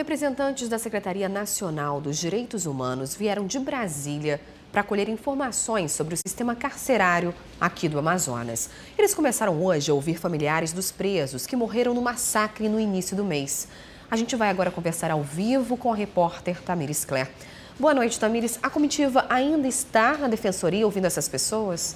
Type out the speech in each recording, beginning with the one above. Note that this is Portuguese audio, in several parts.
Representantes da Secretaria Nacional dos Direitos Humanos vieram de Brasília para colher informações sobre o sistema carcerário aqui do Amazonas. Eles começaram hoje a ouvir familiares dos presos que morreram no massacre no início do mês. A gente vai agora conversar ao vivo com a repórter Tamires Cler. Boa noite, Tamires. A comitiva ainda está na Defensoria ouvindo essas pessoas?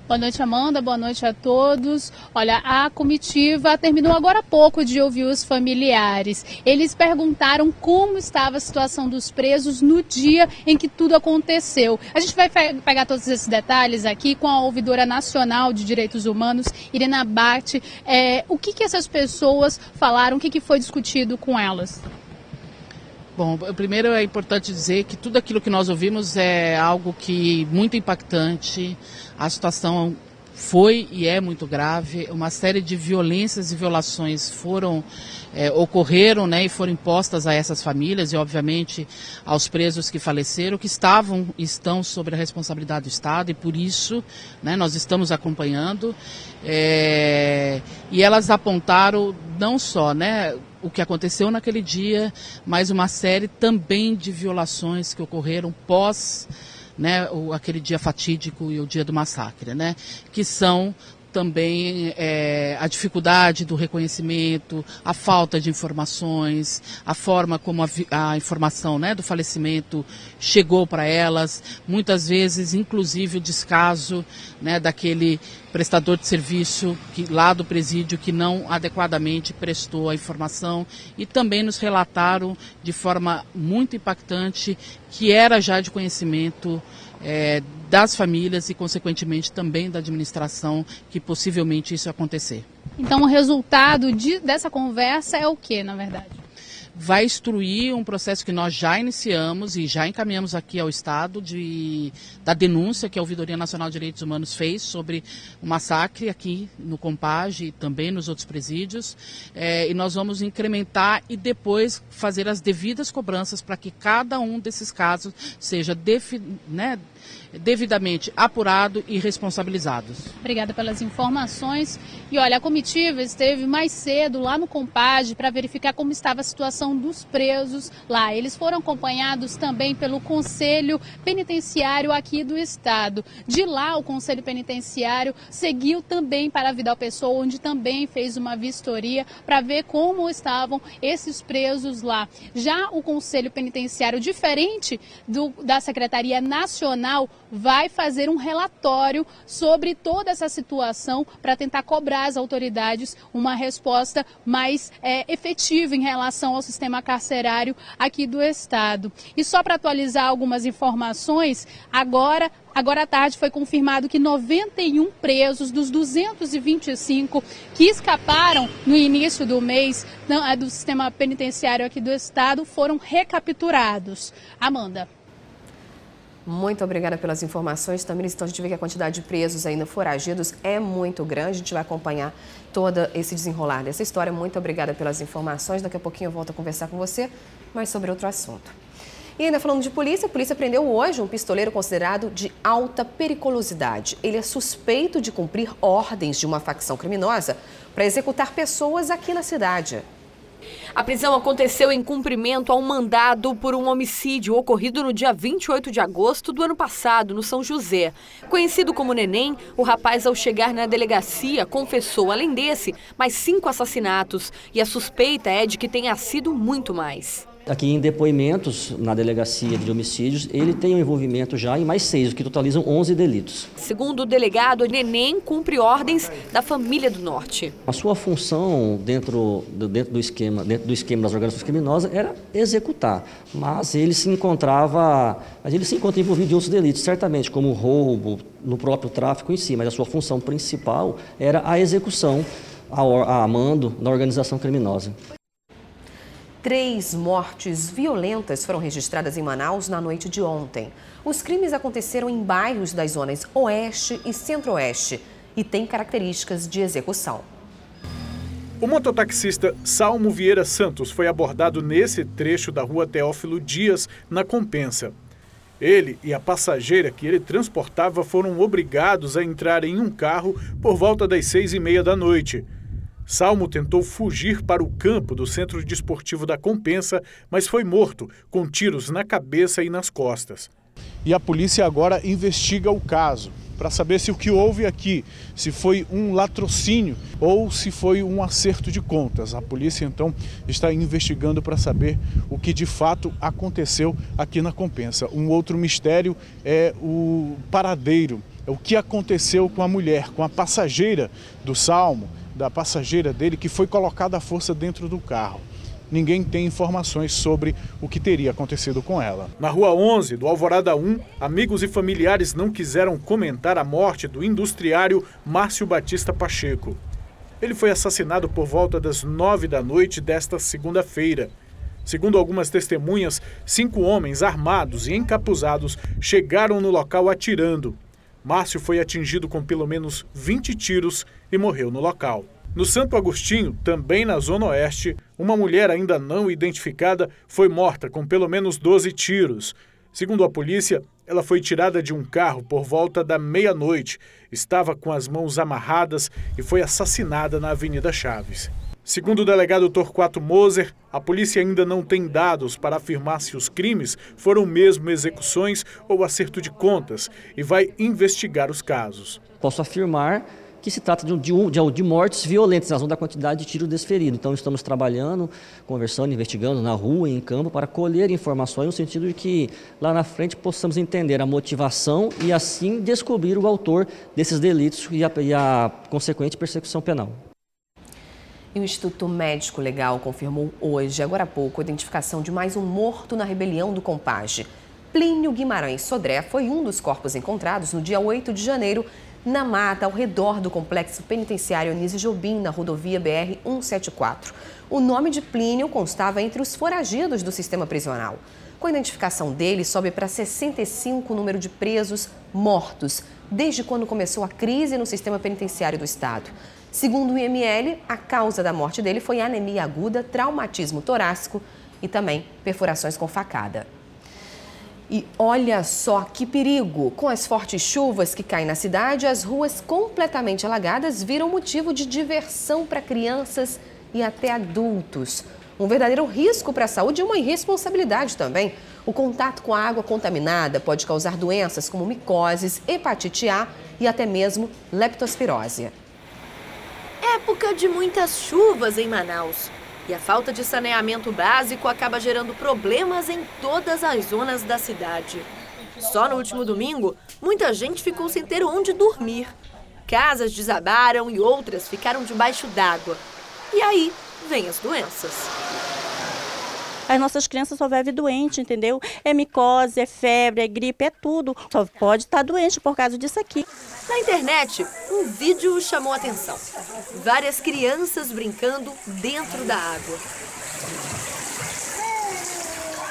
Boa noite, Amanda. Boa noite a todos. Olha, a comitiva terminou agora há pouco de ouvir os familiares. Eles perguntaram como estava a situação dos presos no dia em que tudo aconteceu. A gente vai pegar todos esses detalhes aqui com a ouvidora nacional de direitos humanos, Irena Bate. O que essas pessoas falaram, o que foi discutido com elas? Bom, primeiro é importante dizer que tudo aquilo que nós ouvimos é algo que muito impactante. A situação foi e é muito grave. Uma série de violências e violações ocorreram, né, e foram impostas a essas famílias e, obviamente, aos presos que faleceram, que estão sob a responsabilidade do Estado, e por isso, né, nós estamos acompanhando. E elas apontaram não só, né, o que aconteceu naquele dia, mas uma série também de violações que ocorreram pós, né, aquele dia fatídico e o dia do massacre, né, que são também a dificuldade do reconhecimento, a falta de informações, a forma como a informação, né, do falecimento chegou para elas, muitas vezes inclusive o descaso, né, daquele prestador de serviço lá do presídio que não adequadamente prestou a informação, e também nos relataram de forma muito impactante que era já de conhecimento das famílias e, consequentemente, também da administração que possivelmente isso ia acontecer. Então, o resultado dessa conversa é o que, na verdade? Vai instruir um processo que nós já iniciamos e já encaminhamos aqui ao Estado da denúncia que a Ouvidoria Nacional de Direitos Humanos fez sobre o massacre aqui no Compage e também nos outros presídios. E nós vamos incrementar e depois fazer as devidas cobranças para que cada um desses casos seja devidamente apurado e responsabilizado. Obrigada pelas informações. E olha, a comitiva esteve mais cedo lá no Compage para verificar como estava a situação dos presos lá. Eles foram acompanhados também pelo Conselho Penitenciário aqui do estado. De lá, o Conselho Penitenciário seguiu também para Vidal Pessoa, onde também fez uma vistoria para ver como estavam esses presos lá. Já o Conselho Penitenciário, diferente da Secretaria Nacional, vai fazer um relatório sobre toda essa situação para tentar cobrar às autoridades uma resposta mais efetiva em relação ao sistema carcerário aqui do estado. E só para atualizar algumas informações, agora à tarde foi confirmado que 91 presos dos 225 que escaparam no início do mês do sistema penitenciário aqui do estado foram recapturados. Amanda. Muito obrigada pelas informações, Tamires. Então a gente vê que a quantidade de presos ainda foragidos é muito grande. A gente vai acompanhar todo esse desenrolar dessa história. Muito obrigada pelas informações. Daqui a pouquinho eu volto a conversar com você, mas sobre outro assunto. E ainda falando de polícia, a polícia prendeu hoje um pistoleiro considerado de alta periculosidade. Ele é suspeito de cumprir ordens de uma facção criminosa para executar pessoas aqui na cidade. A prisão aconteceu em cumprimento a um mandado por um homicídio ocorrido no dia 28 de agosto do ano passado, no São José. Conhecido como Neném, o rapaz, ao chegar na delegacia, confessou, além desse, mais 5 assassinatos. E a suspeita é de que tenha sido muito mais. Aqui em depoimentos na delegacia de homicídios, ele tem um envolvimento já em mais 6, o que totalizam 11 delitos. Segundo o delegado, Neném cumpre ordens da família do Norte. A sua função dentro do esquema das organizações criminosas era executar, mas ele se encontra envolvido em outros delitos, certamente, como roubo, no próprio tráfico em si, mas a sua função principal era a execução a mando da organização criminosa. 3 mortes violentas foram registradas em Manaus na noite de ontem. Os crimes aconteceram em bairros das zonas Oeste e Centro-Oeste e têm características de execução. O mototaxista Salmo Vieira Santos foi abordado nesse trecho da rua Teófilo Dias, na Compensa. Ele e a passageira que ele transportava foram obrigados a entrar em um carro por volta das 6h30 da noite. Salmo tentou fugir para o campo do Centro Desportivo da Compensa, mas foi morto com tiros na cabeça e nas costas. E a polícia agora investiga o caso para saber se o que houve aqui, se foi um latrocínio ou se foi um acerto de contas. A polícia então está investigando para saber o que de fato aconteceu aqui na Compensa. Um outro mistério é o paradeiro, é o que aconteceu com a mulher, com a passageira do Salmo, da passageira dele, que foi colocada à força dentro do carro. Ninguém tem informações sobre o que teria acontecido com ela. Na Rua 11, do Alvorada 1, amigos e familiares não quiseram comentar a morte do industriário Márcio Batista Pacheco. Ele foi assassinado por volta das 9 da noite desta segunda-feira. Segundo algumas testemunhas, 5 homens armados e encapuzados chegaram no local atirando. Márcio foi atingido com pelo menos 20 tiros e morreu no local. No Santo Agostinho, também na Zona Oeste, uma mulher ainda não identificada foi morta com pelo menos 12 tiros. Segundo a polícia, ela foi tirada de um carro por volta da meia-noite, estava com as mãos amarradas e foi assassinada na Avenida Chaves. Segundo o delegado Torquato Moser, a polícia ainda não tem dados para afirmar se os crimes foram mesmo execuções ou acerto de contas e vai investigar os casos. Posso afirmar que se trata de mortes violentas, em razão da quantidade de tiros desferidos. Então, estamos trabalhando, conversando, investigando na rua e em campo para colher informações no sentido de que lá na frente possamos entender a motivação e assim descobrir o autor desses delitos e a consequente persecução penal. E o Instituto Médico Legal confirmou hoje, agora há pouco, a identificação de mais um morto na rebelião do Compage. Plínio Guimarães Sodré foi um dos corpos encontrados no dia 8 de janeiro, na mata ao redor do complexo penitenciário Anísio Jobim, na rodovia BR-174. O nome de Plínio constava entre os foragidos do sistema prisional. Com a identificação dele, sobe para 65 o número de presos mortos, desde quando começou a crise no sistema penitenciário do estado. Segundo o IML, a causa da morte dele foi anemia aguda, traumatismo torácico e também perfurações com facada. E olha só que perigo! Com as fortes chuvas que caem na cidade, as ruas completamente alagadas viram motivo de diversão para crianças e até adultos. Um verdadeiro risco para a saúde e uma irresponsabilidade também. O contato com a água contaminada pode causar doenças como micoses, hepatite A e até mesmo leptospirose. Época de muitas chuvas em Manaus. E a falta de saneamento básico acaba gerando problemas em todas as zonas da cidade. Só no último domingo, muita gente ficou sem ter onde dormir. Casas desabaram e outras ficaram debaixo d'água. E aí, vem as doenças. As nossas crianças só vivem doente, entendeu? É micose, é febre, é gripe, é tudo. Só pode estar doente por causa disso aqui. Na internet, um vídeo chamou a atenção. Várias crianças brincando dentro da água.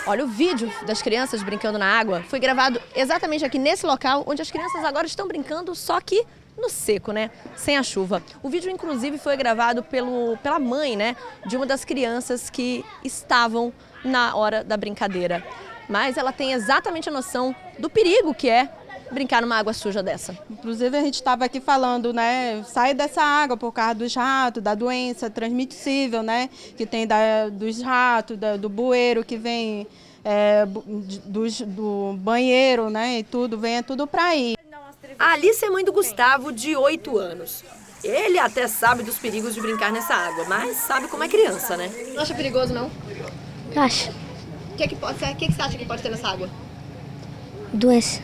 Olha, o vídeo das crianças brincando na água foi gravado exatamente aqui nesse local, onde as crianças agora estão brincando, só que no seco, né? Sem a chuva. O vídeo, inclusive, foi gravado pela mãe, né? De uma das crianças que estavam na hora da brincadeira. Mas ela tem exatamente a noção do perigo que é brincar numa água suja dessa. Inclusive, a gente estava aqui falando, né? Sai dessa água por causa dos ratos, da doença transmissível, né? Que tem dos ratos, do bueiro que vem do banheiro, né? E tudo, vem tudo para aí. A Alice é mãe do Gustavo, de 8 anos. Ele até sabe dos perigos de brincar nessa água, mas sabe como é criança, né? Não acha perigoso, não? Acho. O que você acha que pode ter nessa água? Doença.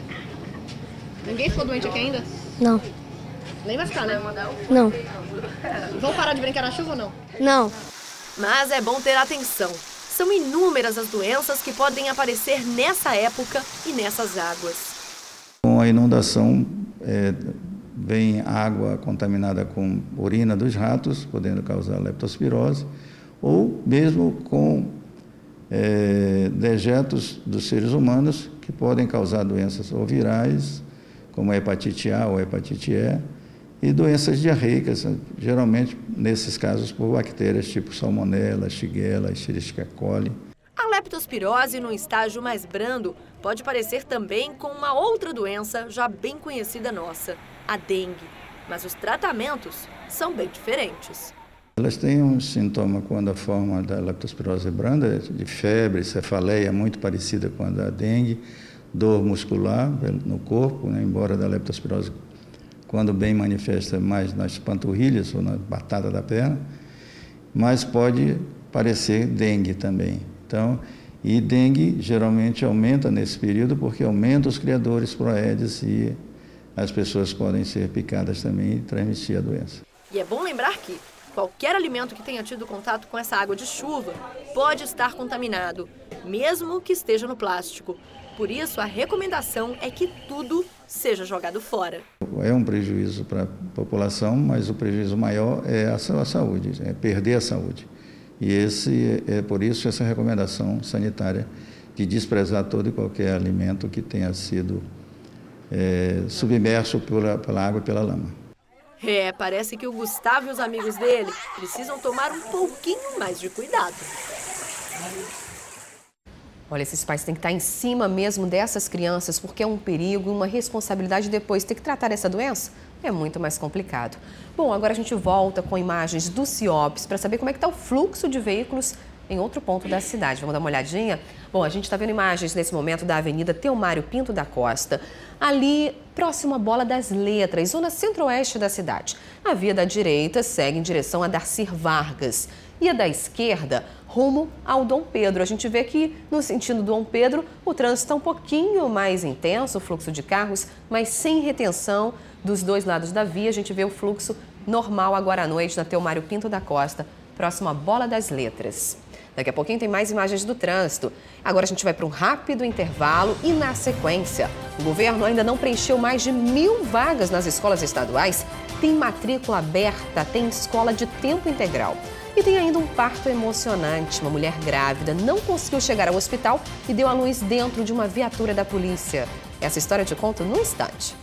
Ninguém ficou doente aqui ainda? Não. Nem vai ficar, né? Não. Vão parar de brincar na chuva ou não? Não. Mas é bom ter atenção. São inúmeras as doenças que podem aparecer nessa época e nessas águas. Com a inundação, vem água contaminada com urina dos ratos, podendo causar leptospirose, ou mesmo com dejetos dos seres humanos, que podem causar doenças ou virais, como a hepatite A ou a hepatite E, e doenças diarreicas, geralmente, nesses casos, por bactérias tipo Salmonella, Shigella, Escherichia coli. A leptospirose, num estágio mais brando, pode parecer também com uma outra doença já bem conhecida nossa, a dengue. Mas os tratamentos são bem diferentes. Elas têm um sintoma quando a forma da leptospirose branda, de febre, cefaleia, muito parecida com a da dengue, dor muscular no corpo, né, embora da leptospirose, quando bem manifesta mais nas panturrilhas ou na batata da perna, mas pode parecer dengue também. Então, e dengue geralmente aumenta nesse período porque aumenta os criadores pro Aedes e as pessoas podem ser picadas também e transmitir a doença. E é bom lembrar que qualquer alimento que tenha tido contato com essa água de chuva pode estar contaminado, mesmo que esteja no plástico. Por isso, a recomendação é que tudo seja jogado fora. É um prejuízo para a população, mas o prejuízo maior é a saúde, é perder a saúde. E é por isso essa recomendação sanitária de desprezar todo e qualquer alimento que tenha sido submerso pela água e pela lama. Parece que o Gustavo e os amigos dele precisam tomar um pouquinho mais de cuidado. Olha, esses pais têm que estar em cima mesmo dessas crianças, porque é um perigo e uma responsabilidade depois ter que tratar essa doença. É muito mais complicado. Bom, agora a gente volta com imagens do CIOPS para saber como é que está o fluxo de veículos em outro ponto da cidade. Vamos dar uma olhadinha? Bom, a gente está vendo imagens nesse momento da Avenida Teomário Pinto da Costa, ali próximo à Bola das Letras, zona centro-oeste da cidade. A via da direita segue em direção a Darcir Vargas e a da esquerda rumo ao Dom Pedro. A gente vê que no sentido do Dom Pedro o trânsito está um pouquinho mais intenso, o fluxo de carros, mas sem retenção dos dois lados da via. A gente vê o fluxo normal agora à noite na Teomário Pinto da Costa, próximo à Bola das Letras. Daqui a pouquinho tem mais imagens do trânsito. Agora a gente vai para um rápido intervalo e, na sequência, o governo ainda não preencheu mais de 1.000 vagas nas escolas estaduais. Tem matrícula aberta, tem escola de tempo integral. E tem ainda um parto emocionante. Uma mulher grávida não conseguiu chegar ao hospital e deu à luz dentro de uma viatura da polícia. Essa história eu te conto num instante.